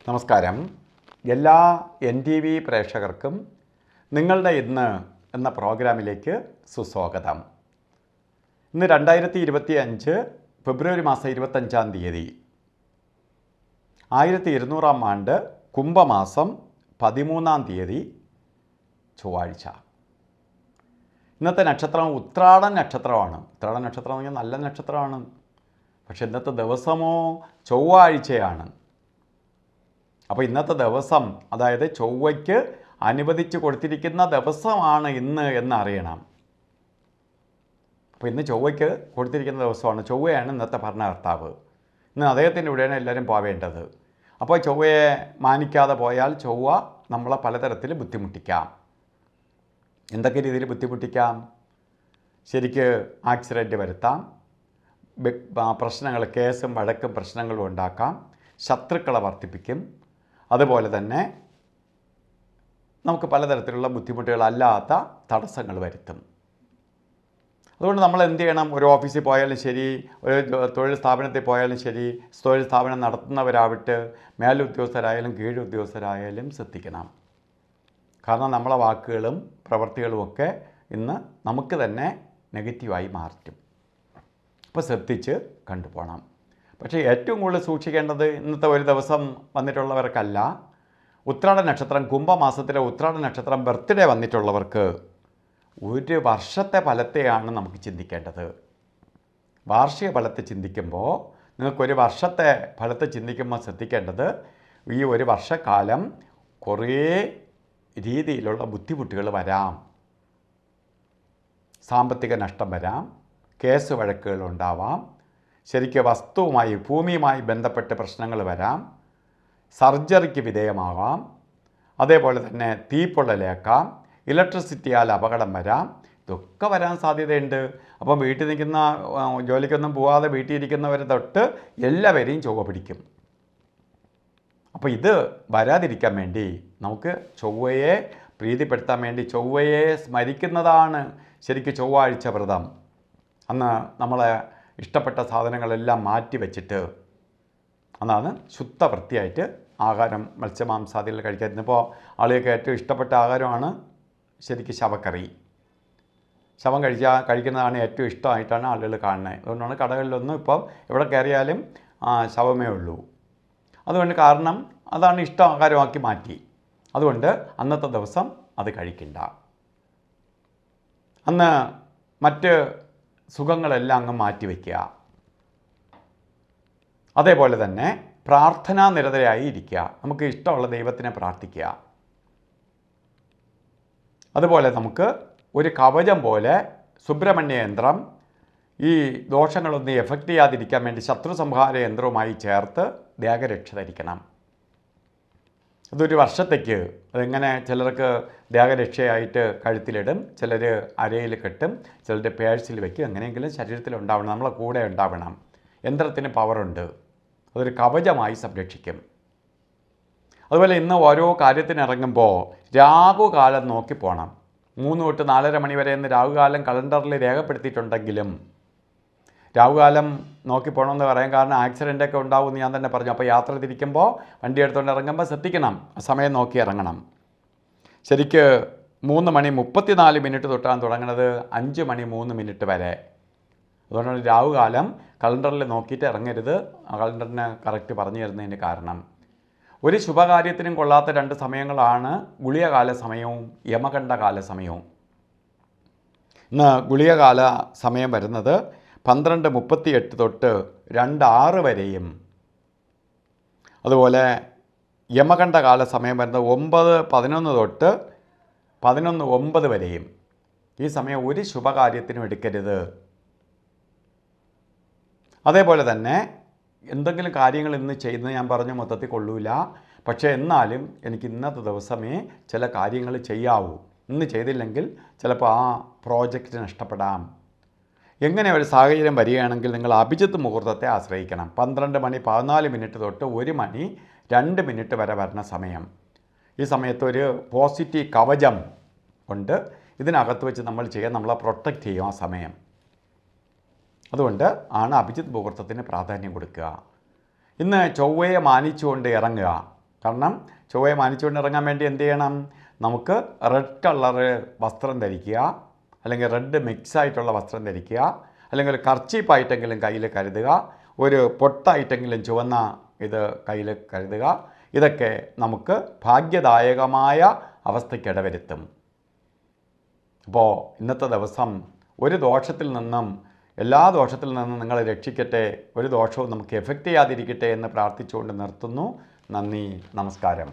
നമസ്കാരം. എല്ലാ NTV പ്രേക്ഷകർക്കും നിങ്ങളുടെ ഇന്ന് എന്ന പ്രോഗ്രാമിലേക്ക് സുസ്വാഗതം. ഇന്ന് 2025 ഫെബ്രുവരി മാസം 25-ാം തീയതി 1200-ാം ആണ്ട് കുംഭമാസം 13-ാം തീയതി ചൊവ്വാഴ്ച. ഇന്നത്തെ നക്ഷത്രം ഉത്രാടൻ നക്ഷത്രമാണ്. ഉത്രാടൻ നക്ഷത്രം എന്ന് പറഞ്ഞാൽ നല്ല നക്ഷത്രമാണ്. പക്ഷെ ഇന്നത്തെ ദിവസമോ ചൊവ്വാഴ്ചയാണ്. അപ്പോൾ ഇന്നത്തെ ദിവസം, അതായത് ചൊവ്വയ്ക്ക് അനുവദിച്ച് കൊടുത്തിരിക്കുന്ന ദിവസമാണ് ഇന്ന് എന്നറിയണം. അപ്പോൾ ഇന്ന് ചൊവ്വയ്ക്ക് കൊടുത്തിരിക്കുന്ന ദിവസമാണ്. ചൊവ്വയാണ് ഇന്നത്തെ ഭരണകർത്താവ്. ഇന്ന് അദ്ദേഹത്തിൻ്റെ കൂടെയാണ് എല്ലാവരും പോവേണ്ടത്. അപ്പോൾ ചൊവ്വയെ മാനിക്കാതെ പോയാൽ ചൊവ്വ നമ്മളെ പലതരത്തിൽ ബുദ്ധിമുട്ടിക്കാം. എന്തൊക്കെ രീതിയിൽ ബുദ്ധിമുട്ടിക്കാം? ശരിക്ക് ആക്സിഡൻറ്റ് വരുത്താം, പ്രശ്നങ്ങൾ, കേസും വഴക്കും പ്രശ്നങ്ങളും ഉണ്ടാക്കാം, ശത്രുക്കളെ വർദ്ധിപ്പിക്കും. അതുപോലെ തന്നെ നമുക്ക് പലതരത്തിലുള്ള ബുദ്ധിമുട്ടുകളല്ലാത്ത തടസ്സങ്ങൾ വരുത്തും. അതുകൊണ്ട് നമ്മൾ എന്ത് ചെയ്യണം? ഒരു ഓഫീസിൽ പോയാലും ശരി, ഒരു തൊഴിൽ സ്ഥാപനത്തിൽ പോയാലും ശരി, തൊഴിൽ സ്ഥാപനം നടത്തുന്നവരാവട്ടെ, മേലുദ്യോഗസ്ഥരായാലും കീഴുദ്യോഗസ്ഥരായാലും ശ്രദ്ധിക്കണം. കാരണം നമ്മളെ വാക്കുകളും പ്രവൃത്തികളുമൊക്കെ ഇന്ന് നമുക്ക് തന്നെ നെഗറ്റീവായി മാറ്റും. അപ്പോൾ ശ്രദ്ധിച്ച് കണ്ടുപോകണം. പക്ഷേ ഏറ്റവും കൂടുതൽ സൂക്ഷിക്കേണ്ടത് ഇന്നത്തെ ഒരു ദിവസം വന്നിട്ടുള്ളവർക്കല്ല, ഉത്രാട നക്ഷത്രം, കുംഭമാസത്തിലെ ഉത്രാട നക്ഷത്രം ബർത്ത്ഡേ വന്നിട്ടുള്ളവർക്ക് ഒരു വർഷത്തെ ഫലത്തെയാണ് നമുക്ക് ചിന്തിക്കേണ്ടത്. വാർഷിക ഫലത്തെ ചിന്തിക്കുമ്പോൾ, നിങ്ങൾക്കൊരു വർഷത്തെ ഫലത്തെ ചിന്തിക്കുമ്പോൾ ശ്രദ്ധിക്കേണ്ടത്, ഈ ഒരു വർഷക്കാലം കുറേ രീതിയിലുള്ള ബുദ്ധിമുട്ടുകൾ വരാം. സാമ്പത്തിക നഷ്ടം വരാം, കേസ് വഴക്കുകൾ ഉണ്ടാവാം, ശരിക്കും വസ്തുവുമായി, ഭൂമിയുമായി ബന്ധപ്പെട്ട് പ്രശ്നങ്ങൾ വരാം, സർജറിക്ക് വിധേയമാകാം, അതേപോലെ തന്നെ തീപ്പൊള്ളലേക്കാം, ഇലക്ട്രിസിറ്റിയാൽ അപകടം വരാം. ഇതൊക്കെ വരാൻ സാധ്യതയുണ്ട്. അപ്പം വീട്ടിൽ നിൽക്കുന്ന, ജോലിക്കൊന്നും പോകാതെ വീട്ടിൽ ഇരിക്കുന്നവരെ തൊട്ട് എല്ലാവരെയും ചൊവ്വ പിടിക്കും. അപ്പോൾ ഇത് വരാതിരിക്കാൻ വേണ്ടി നമുക്ക് ചൊവ്വയെ പ്രീതിപ്പെടുത്താൻ വേണ്ടി ചൊവ്വയെ സ്മരിക്കുന്നതാണ് ശരിക്കും ചൊവ്വാഴ്ച വ്രതം. അന്ന് നമ്മളെ ഇഷ്ടപ്പെട്ട സാധനങ്ങളെല്ലാം മാറ്റി വെച്ചിട്ട് അന്നാണ് ശുദ്ധ വൃത്തിയായിട്ട് ആഹാരം, മത്സ്യമാംസാദികൾ കഴിക്കാൻ. ഇന്നിപ്പോൾ ആളുകൾക്ക് ഏറ്റവും ഇഷ്ടപ്പെട്ട ആഹാരമാണ് ശരിക്കും ശവക്കറി. ശവം കഴിക്കുന്നതാണ് ഏറ്റവും ഇഷ്ടമായിട്ടാണ് ആളുകൾ കാണുന്നത്. അതുകൊണ്ടാണ് കടകളിലൊന്നും ഇപ്പം എവിടെ കയറിയാലും ശവമേ ഉള്ളൂ. അതുകൊണ്ട് കാരണം അതാണ് ഇഷ്ട ആഹാരമാക്കി മാറ്റി. അതുകൊണ്ട് അന്നത്തെ ദിവസം അത് കഴിക്കണ്ട. അന്ന് മറ്റ് സുഖങ്ങളെല്ലാം അങ്ങ് മാറ്റിവെക്കുക. അതേപോലെ തന്നെ പ്രാർത്ഥനാ നിരതരായി ഇരിക്കുക. നമുക്ക് ഇഷ്ടമുള്ള ദൈവത്തിനെ പ്രാർത്ഥിക്കുക. അതുപോലെ നമുക്ക് ഒരു കവചം പോലെ സുബ്രഹ്മണ്യ യന്ത്രം ഈ ദോഷങ്ങളൊന്നും എഫക്റ്റ് ചെയ്യാതിരിക്കാൻ വേണ്ടി ശത്രു സംഹാര യന്ത്രവുമായി ചേർത്ത് ദേഹരക്ഷ ധരിക്കണം. അതൊരു വർഷത്തേക്ക്. അതെങ്ങനെ? ചിലർക്ക് ദേഹരക്ഷയായിട്ട് കഴുത്തിലിടും, ചിലർ അരയിൽ കെട്ടും, ചിലരുടെ പേഴ്സിൽ വയ്ക്കും. എങ്ങനെയെങ്കിലും ശരീരത്തിൽ ഉണ്ടാവണം, നമ്മളെ കൂടെ ഉണ്ടാവണം. യന്ത്രത്തിന് പവറുണ്ട്. അതൊരു കവചമായി സംരക്ഷിക്കും. അതുപോലെ ഇന്ന് ഓരോ കാര്യത്തിനിറങ്ങുമ്പോൾ രാഹുകാലം നോക്കി പോകണം. 3 തൊട്ട് 4:30 മണി വരെ ഇന്ന് രാഹുകാലം കലണ്ടറിൽ രേഖപ്പെടുത്തിയിട്ടുണ്ടെങ്കിലും രാഹുകാലം നോക്കി പോകണമെന്ന് പറയാൻ കാരണം ആക്സിഡൻ്റൊക്കെ ഉണ്ടാവുമെന്ന് ഞാൻ തന്നെ പറഞ്ഞു. അപ്പോൾ യാത്ര തിരിക്കുമ്പോൾ, വണ്ടി എടുത്തുകൊണ്ട് ഇറങ്ങുമ്പോൾ ശ്രദ്ധിക്കണം, സമയം നോക്കി ഇറങ്ങണം. ശരിക്ക് 3:34 തൊട്ടാണ് തുടങ്ങുന്നത്, 5:03 വരെ. അതുകൊണ്ടാണ് രാഹുകാലം കലണ്ടറിൽ നോക്കിയിട്ട് ഇറങ്ങരുത്. കലണ്ടറിന് കറക്റ്റ് പറഞ്ഞു തരുന്നതിന് കാരണം. ഒരു ശുഭകാര്യത്തിനും കൊള്ളാത്ത 2 സമയങ്ങളാണ് ഗുളികകാല സമയവും യമകണ്ഠകാല സമയവും. ഇന്ന് ഗുളികകാല സമയം വരുന്നത് 12:38 തൊട്ട് 2:06 വരെയും, അതുപോലെ യമകണ്ഠകാല സമയം വരുന്നത് 9:11 തൊട്ട് 11:09 വരെയും. ഈ സമയം ഒരു ശുഭകാര്യത്തിനും എടുക്കരുത്. അതേപോലെ തന്നെ എന്തെങ്കിലും കാര്യങ്ങൾ ഇന്ന് ചെയ്യുന്നത് ഞാൻ പറഞ്ഞു മൊത്തത്തിൽ കൊള്ളൂല. പക്ഷേ എന്നാലും എനിക്ക് ഇന്നത്തെ ദിവസമേ ചില കാര്യങ്ങൾ ചെയ്യാവൂ. ഇന്ന് ചെയ്തില്ലെങ്കിൽ ചിലപ്പോൾ ആ പ്രോജക്റ്റ് നഷ്ടപ്പെടാം. എങ്ങനെ ഒരു സാഹചര്യം വരികയാണെങ്കിൽ നിങ്ങൾ അഭിജിത്ത് മുഹൂർത്തത്തെ ആശ്രയിക്കണം. 12:14 തൊട്ട് 1:02 വരെ വരുന്ന സമയം. ഈ സമയത്ത് ഒരു പോസിറ്റീവ് കവചം ഉണ്ട്. ഇതിനകത്ത് വെച്ച് നമ്മൾ ചെയ്യാൻ, നമ്മളെ പ്രൊട്ടക്റ്റ് ചെയ്യും ആ സമയം. അതുകൊണ്ട് ആണ് അഭിജിത്ത് മുഹൂർത്തത്തിന് പ്രാധാന്യം കൊടുക്കുക. ഇന്ന് ചൊവ്വയെ മാനിച്ചുകൊണ്ട് ഇറങ്ങുക. കാരണം ചൊവ്വയെ മാനിച്ചുകൊണ്ട് ഇറങ്ങാൻ വേണ്ടി എന്ത് ചെയ്യണം? നമുക്ക് റെഡ് കളറ് വസ്ത്രം ധരിക്കുക, അല്ലെങ്കിൽ റെഡ് മിക്സ് ആയിട്ടുള്ള വസ്ത്രം ധരിക്കുക, അല്ലെങ്കിൽ ഒരു കർച്ചീപ്പായിട്ടെങ്കിലും കയ്യിൽ കരുതുക, ഒരു പൊട്ടായിട്ടെങ്കിലും ചുവന്ന ഇത് കയ്യിൽ കരുതുക. ഇതൊക്കെ നമുക്ക് ഭാഗ്യദായകമായ അവസ്ഥയ്ക്ക് ഇടവരുത്തും. അപ്പോൾ ഇന്നത്തെ ദിവസം ഒരു ദോഷത്തിൽ നിന്നും, എല്ലാ ദോഷത്തിൽ നിന്നും നിങ്ങളെ രക്ഷിക്കട്ടെ, ഒരു ദോഷവും നമുക്ക് എഫക്റ്റ് ചെയ്യാതിരിക്കട്ടെ എന്ന് പ്രാർത്ഥിച്ചുകൊണ്ട് നിർത്തുന്നു. നന്ദി, നമസ്കാരം.